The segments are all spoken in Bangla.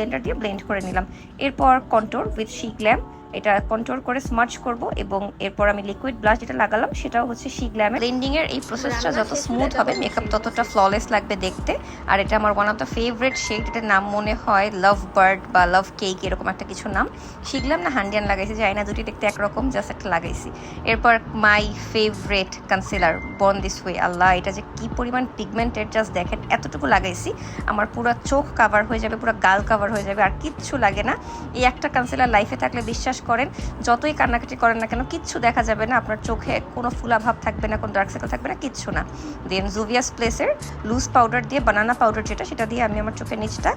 ব্লেন্ডার দিয়ে ব্লেন্ড করে নিলাম। এরপর কন্ট্যুর উইথ শি গ্ল্যাম, এটা কন্ট্যুর করে স্মার্চ করব এবং এরপর আমি লিকুইড ব্লাশ যেটা লাগালাম সেটাও হচ্ছে শি গ্ল্যাম। ব্লেন্ডিং এর এই প্রসেসটা যত স্মুথ হবে মেকআপ ততটা ফ্ললেস লাগবে দেখতে। আর এটা আমার one of the favourite shade, এটার নাম মনে হয় লাভ বার্ড বা লাভ কেক এরকম একটা কিছু নাম। শি গ্ল্যাম না হান্ডিয়ান লাগাইছি যাই না, দুটি দেখতে একরকম, জাস্ট একটা লাগাইছি। এরপর my favourite concealer born this way, আল্লাহ এটা যে কি পরিমাণ পিগমেন্টেড জাস্ট দেখেন, এতটুকু লাগাইছি আমার পুরো চোখ কাভার হয়ে যাবে, পুরো গাল কাভার হয়ে যাবে, আর কিচ্ছু লাগে না। এই একটা কনসিলার লাইফে থাকলে বিশ্বাস করেন যতই কান্নাকাটি করেন না কেন কিচ্ছু দেখা যাবে না, আপনার চোখে কোনো ফুলাভাব থাকবে না, কোনো ডার্ক সার্কেল থাকবে না, কিচ্ছু না। দেন জুভিয়াস প্লেসের লুজ পাউডার দিয়ে, বানানা পাউডার যেটা, সেটা দিয়ে আমি আমার চোখের নিচটা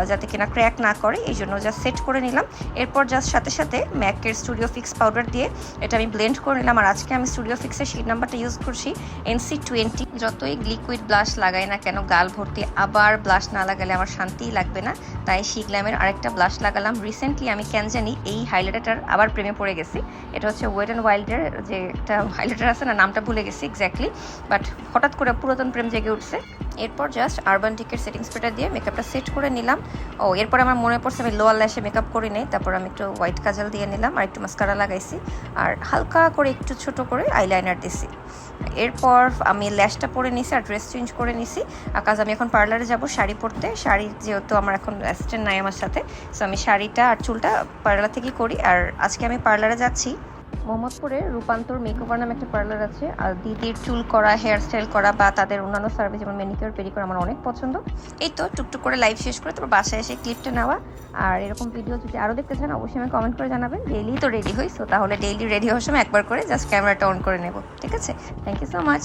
যাতে কিনা ক্র্যাক না করে এই জন্য জাস্ট সেট করে নিলাম। এরপর জাস্ট সাথে সাথে ম্যাকের স্টুডিও ফিক্স পাউডার দিয়ে এটা আমি ব্লেন্ড করে নিলাম। আর আজকে আমি স্টুডিও ফিক্সের শেড নাম্বারটা ইউজ করছি NC20। যতই লিকুইড ব্লাশ লাগাই না কেন গাল ভর্তি আবার ব্লাশ না লাগালে আমার শান্তিই লাগবে না, তাই শি গ্ল্যামের আরেকটা ব্লাশ লাগালাম। রিসেন্টলি আমি কেন জানি এই হাইলাইটার আবার প্রেমে পড়ে গেছি। এটা হচ্ছে ওয়েট অ্যান্ড ওয়াইল্ডের যে একটা হাইলাইটার আছে না, নামটা ভুলে গেছি এক্স্যাক্টলি, বাট হঠাৎ করে পুরাতন প্রেম জেগে উঠছে। এরপর জাস্ট আরবান টিকের সেটিং স্প্রেটা দিয়ে মেকআপটা সেট করে নিলাম। এরপর আমার মনে পড়ছে আমি লোয়ার ল্যাশে মেকআপ করি নাই, তারপর আমি একটু হোয়াইট কাজল দিয়ে নিলাম আর একটু মাস্কারা লাগাইছি আর হালকা করে একটু ছোট করে আইলাইনার দিছি। এরপর আমি ল্যাশটা পরে নিছি আর ড্রেস চেঞ্জ করে নিছি, কাজ আমি এখন পার্লারে যাব শাড়ি পরতে। শাড়ি যেহেতু আমার এখন অ্যাসিস্ট্যান্ট নাই আমার সাথে, সো আমি শাড়িটা আর চুলটা পার্লার থেকেই করি। আর আজকে আমি পার্লারে যাচ্ছি মোহাম্মদপুরে রূপান্তর মেকওভার নামে একটা পার্লার আছে, আর দিদির চুল করা, হেয়ার স্টাইল করা বা তাদের অন্যান্য সার্ভিস যেমন ম্যানিকিউর পেডিকিউর আমার অনেক পছন্দ। এই তো টুকটুক করে লাইভ শেষ করে তারপর বাসায় এসে ক্লিপটা নেওয়া। আর এরকম ভিডিও যদি আরও দেখতে চান অবশ্যই আমি কমেন্ট করে জানাবেন। ডেইলি তো রেডি হই, সো তাহলে ডেইলি রেডি হওয়ার সময় একবার করে জাস্ট ক্যামেরাটা অন করে নেব, ঠিক আছে? Thank you so much.